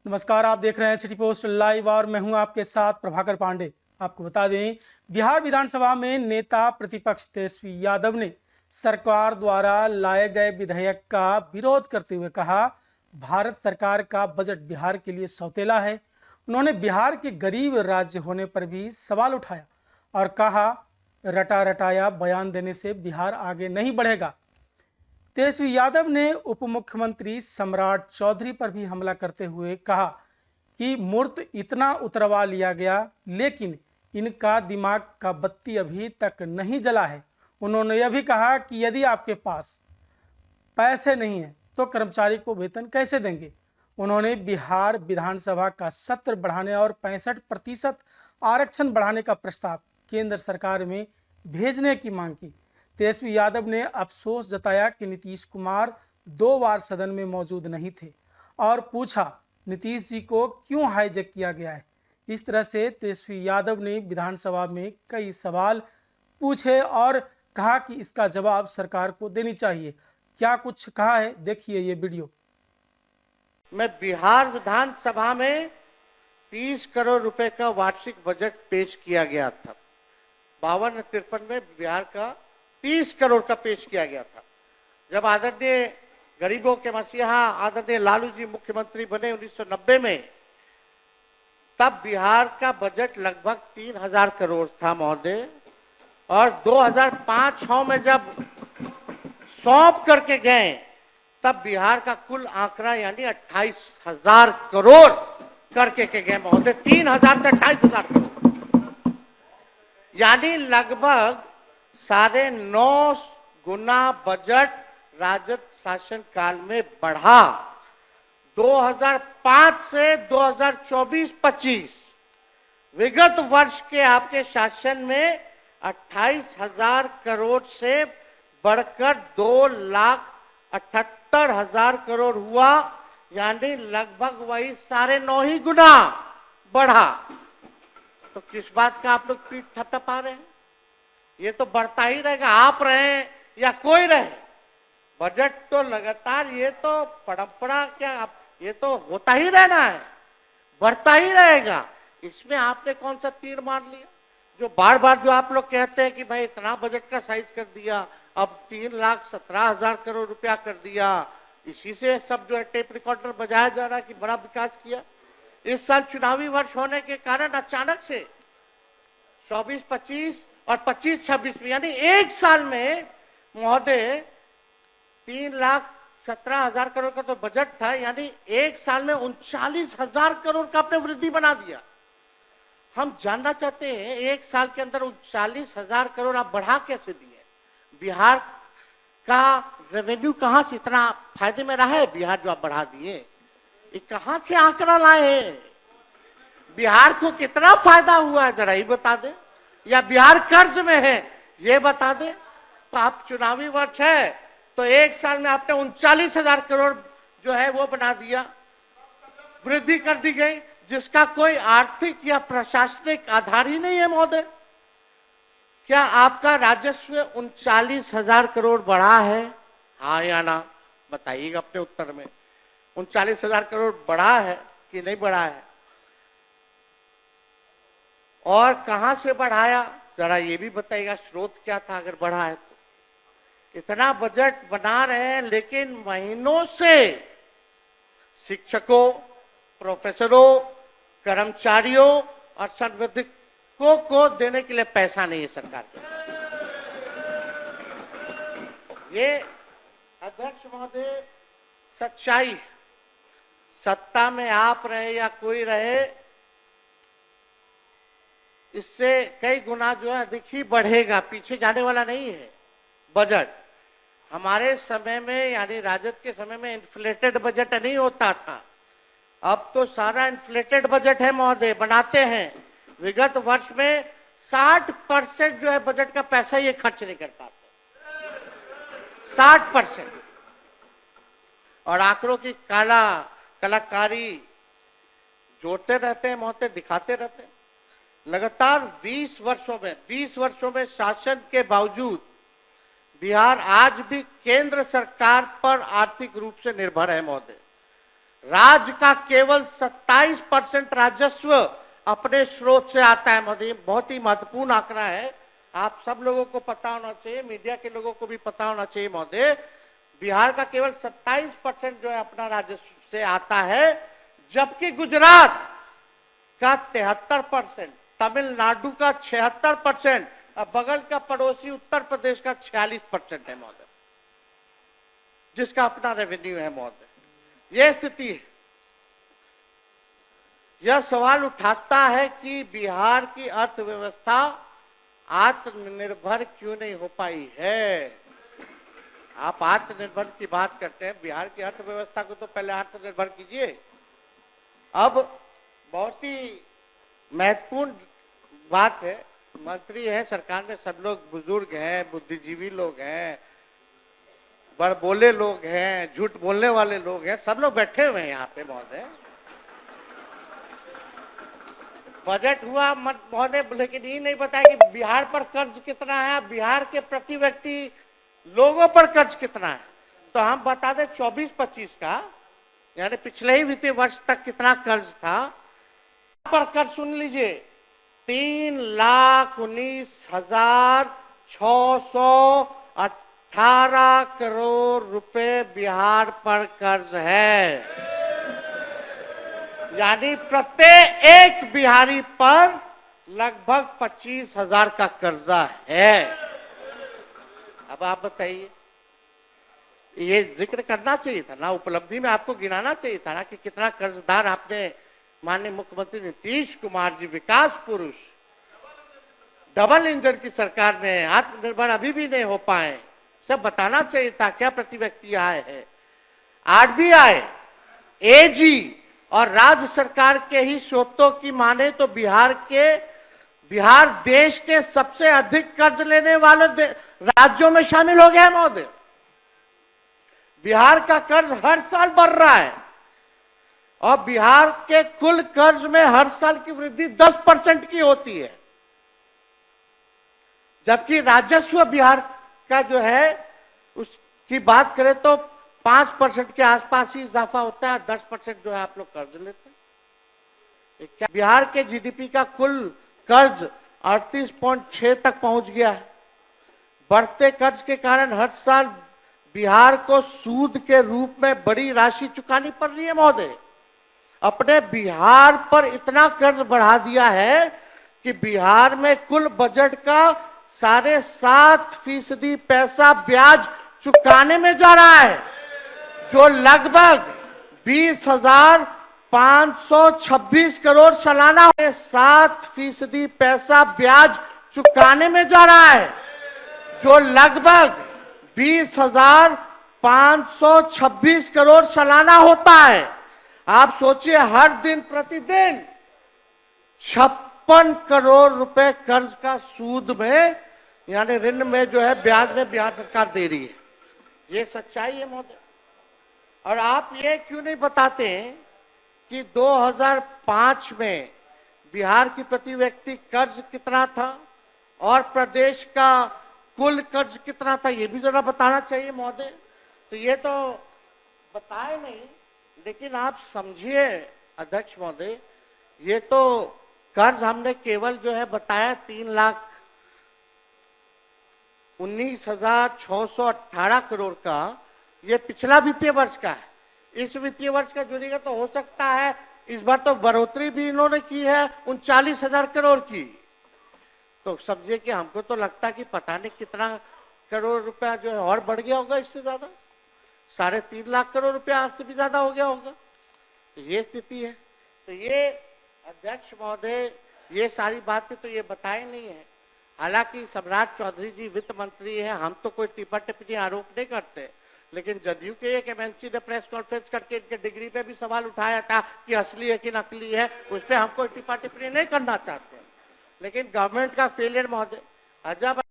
नमस्कार, आप देख रहे हैं सिटी पोस्ट लाइव और मैं हूं आपके साथ प्रभाकर पांडे। आपको बता दें, बिहार विधानसभा में नेता प्रतिपक्ष तेजस्वी यादव ने सरकार द्वारा लाए गए विधेयक का विरोध करते हुए कहा, भारत सरकार का बजट बिहार के लिए सौतेला है। उन्होंने बिहार के गरीब राज्य होने पर भी सवाल उठाया और कहा, रटा रटाया बयान देने से बिहार आगे नहीं बढ़ेगा। तेजस्वी यादव ने उप मुख्यमंत्री सम्राट चौधरी पर भी हमला करते हुए कहा कि मूर्त इतना उतरवा लिया गया, लेकिन इनका दिमाग का बत्ती अभी तक नहीं जला है। उन्होंने यह भी कहा कि यदि आपके पास पैसे नहीं है तो कर्मचारी को वेतन कैसे देंगे। उन्होंने बिहार विधानसभा का सत्र बढ़ाने और 65% आरक्षण बढ़ाने का प्रस्ताव केंद्र सरकार में भेजने की मांग की। तेजस्वी यादव ने अफसोस जताया कि नीतीश कुमार 2 बार सदन में मौजूद नहीं थे और पूछा, नीतीश जी को क्यों हाईजैक किया गया है। इस तरह से तेजस्वी यादव ने विधानसभा में कई सवाल पूछे और कहा कि इसका जवाब सरकार को देनी चाहिए। क्या कुछ कहा है, देखिए ये वीडियो। मैं बिहार विधानसभा में 30 करोड़ रुपए का वार्षिक बजट पेश किया गया था। 52-53 में बिहार का 30 करोड़ का पेश किया गया था। जब आदरणीय गरीबों के मसीहा आदरणीय लालू जी मुख्यमंत्री बने 1990 में, तब बिहार का बजट लगभग 3000 करोड़ था महोदय। और 2005-06 में जब सौंप करके गए, तब बिहार का कुल आंकड़ा यानी 28,000 करोड़ करके के गए महोदय। 3000 से 28,000 करोड़, यानी लगभग 9.5 गुना बजट राजद शासन काल में बढ़ा। 2005 से 2024-25 विगत वर्ष के आपके शासन में 28,000 करोड़ से बढ़कर 2,78,000 करोड़ हुआ, यानी लगभग वही 9.5 गुना बढ़ा। तो किस बात का आप लोग पीठ थपथपा रहे हैं? ये तो बढ़ता ही रहेगा, आप रहे या कोई रहे। बजट तो लगातार, ये तो परंपरा क्या, ये तो होता ही रहना है, बढ़ता ही रहेगा। इसमें आपने कौन सा तीर मार लिया? जो बार बार जो आप लोग कहते हैं कि भाई इतना बजट का साइज कर दिया, अब 3,17,000 करोड़ रुपया कर दिया, इसी से सब जो है टेप रिकॉर्डर बजाया जा रहा है कि बड़ा विकास किया। इस साल चुनावी वर्ष होने के कारण अचानक से 24-25 और 25-26 में, यानी एक साल में महोदय 3,17,000 करोड़ का तो बजट था, यानी एक साल में 39,000 करोड़ का आपने वृद्धि बना दिया। हम जानना चाहते हैं, एक साल के अंदर 39,000 करोड़ आप बढ़ा कैसे दिए? बिहार का रेवेन्यू कहां से इतना फायदे में रहा है? बिहार जो आप बढ़ा दिए, ये कहां से आंकड़ा लाए हैं? बिहार को कितना फायदा हुआ है जरा ही बता दें, या बिहार कर्ज में है ये बता दें। तो आप चुनावी वर्ष है तो एक साल में आपने 39,000 करोड़ जो है वो बना दिया, वृद्धि कर दी गई, जिसका कोई आर्थिक या प्रशासनिक आधार ही नहीं है महोदय। क्या आपका राजस्व 39,000 करोड़ बढ़ा है? हाँ या ना बताइएगा अपने उत्तर में। 39,000 करोड़ बढ़ा है कि नहीं बढ़ा है? और कहां से बढ़ाया जरा ये भी बताइएगा, स्रोत क्या था अगर बढ़ा है तो? इतना बजट बना रहे हैं, लेकिन महीनों से शिक्षकों, प्रोफेसरों, कर्मचारियों और संविधिकों को देने के लिए पैसा नहीं है सरकार के। ये अध्यक्ष महोदय सच्चाई, सत्ता में आप रहे या कोई रहे, इससे कई गुना जो है अधिक ही बढ़ेगा, पीछे जाने वाला नहीं है बजट। हमारे समय में यानी राजद के समय में इन्फ्लेटेड बजट नहीं होता था, अब तो सारा इन्फ्लेटेड बजट है महोदय, बनाते हैं। विगत वर्ष में 60% जो है बजट का पैसा ये खर्च नहीं कर पाते, 60%। और आंकड़ों की कलाकारी जोड़ते रहते हैं महोदय, दिखाते रहते हैं। लगातार 20 वर्षों में शासन के बावजूद बिहार आज भी केंद्र सरकार पर आर्थिक रूप से निर्भर है महोदय। राज्य का केवल 27% राजस्व अपने स्रोत से आता है महोदय। बहुत ही महत्वपूर्ण आंकड़ा है, आप सब लोगों को पता होना चाहिए, मीडिया के लोगों को भी पता होना चाहिए महोदय। बिहार का केवल 27% जो है अपना राजस्व से आता है, जबकि गुजरात का 73%, तमिलनाडु का 76%, और बगल का पड़ोसी उत्तर प्रदेश का 46% है महोदय, जिसका अपना रेवेन्यू है महोदय। यह स्थिति है। यह सवाल उठाता है कि बिहार की अर्थव्यवस्था आत्मनिर्भर क्यों नहीं हो पाई है। आप आत्मनिर्भर की बात करते हैं, बिहार की अर्थव्यवस्था को तो पहले आत्मनिर्भर कीजिए। अब बहुत ही महत्वपूर्ण बात है, मंत्री हैं सरकार में, सब लोग बुजुर्ग हैं, बुद्धिजीवी लोग हैं, बड़बोले लोग हैं, झूठ बोलने वाले लोग हैं, सब लोग बैठे हुए हैं यहाँ पे महोदय। बजट हुआ महोदय, लेकिन ये नहीं बताया कि बिहार पर कर्ज कितना है, बिहार के प्रति व्यक्ति लोगों पर कर्ज कितना है। तो हम बता दें 24-25 का, यानी पिछले ही वित्तीय वर्ष तक कितना कर्ज था। पर कर्ज सुन लीजिए, 3,19,618 करोड़ रुपए बिहार पर कर्ज है। यानी प्रत्येक एक बिहारी पर लगभग 25,000 का कर्जा है। अब आप बताइए, ये जिक्र करना चाहिए था ना, उपलब्धि में आपको गिनाना चाहिए था ना कि कितना कर्जदार आपने, माननीय मुख्यमंत्री नीतीश कुमार जी, विकास पुरुष, डबल इंजन की सरकार में आत्मनिर्भर अभी भी नहीं हो पाए, सब बताना चाहिए था। क्या प्रति व्यक्ति आय है। आरबीआई, एजी और राज्य सरकार के ही स्रोतों की माने तो बिहार देश के सबसे अधिक कर्ज लेने वाले राज्यों में शामिल हो गया महोदय। बिहार का कर्ज हर साल बढ़ रहा है और बिहार के कुल कर्ज में हर साल की वृद्धि 10% की होती है, जबकि राजस्व बिहार का जो है उसकी बात करें तो 5% के आसपास ही इजाफा होता है, 10% जो है आप लोग कर्ज लेते हैं। क्या बिहार के जीडीपी का कुल कर्ज 38.6 तक पहुंच गया है। बढ़ते कर्ज के कारण हर साल बिहार को सूद के रूप में बड़ी राशि चुकानी पड़ रही है महोदय। अपने बिहार पर इतना कर्ज बढ़ा दिया है कि बिहार में कुल बजट का 7.5% पैसा ब्याज चुकाने में जा रहा है, जो लगभग 20,526 करोड़ सालाना 7% पैसा ब्याज चुकाने में जा रहा है, जो लगभग 20,526 करोड़ सालाना होता है। आप सोचिए, हर दिन प्रतिदिन 56 करोड़ रुपए कर्ज का सूद में, यानी ऋण में जो है ब्याज में बिहार सरकार दे रही है। ये सच्चाई है महोदय। और आप ये क्यों नहीं बताते कि 2005 में बिहार की प्रति व्यक्ति कर्ज कितना था और प्रदेश का कुल कर्ज कितना था, ये भी जरा बताना चाहिए महोदय। तो ये तो बताए नहीं, लेकिन आप समझिए अध्यक्ष महोदय, ये तो कर्ज हमने केवल जो है बताया 3,19,618 करोड़ का, ये पिछला वित्तीय वर्ष का है। इस वित्तीय वर्ष का जुड़ेगा तो हो सकता है इस बार तो बढ़ोतरी भी इन्होंने की है 39,000 करोड़ की। तो समझिए कि हमको तो लगता है कि पता नहीं कितना करोड़ रुपया जो है और बढ़ गया होगा, इससे ज्यादा 3.5 लाख करोड़ रुपया आज से भी ज्यादा हो गया होगा। तो ये स्थिति है। तो ये अध्यक्ष महोदय, ये सारी बातें तो ये बताए नहीं है। हालांकि सम्राट चौधरी जी वित्त मंत्री हैं, हम तो कोई टिप्पणी टिप्पणी आरोप नहीं करते, लेकिन जदयू के एक एमएनसी ने प्रेस कॉन्फ्रेंस करके इनके डिग्री पे भी सवाल उठाया था कि असली है कि नकली है, उस पर हम कोई टिप्पणी नहीं करना चाहते। लेकिन गवर्नमेंट का फेलियर महोदय, अजब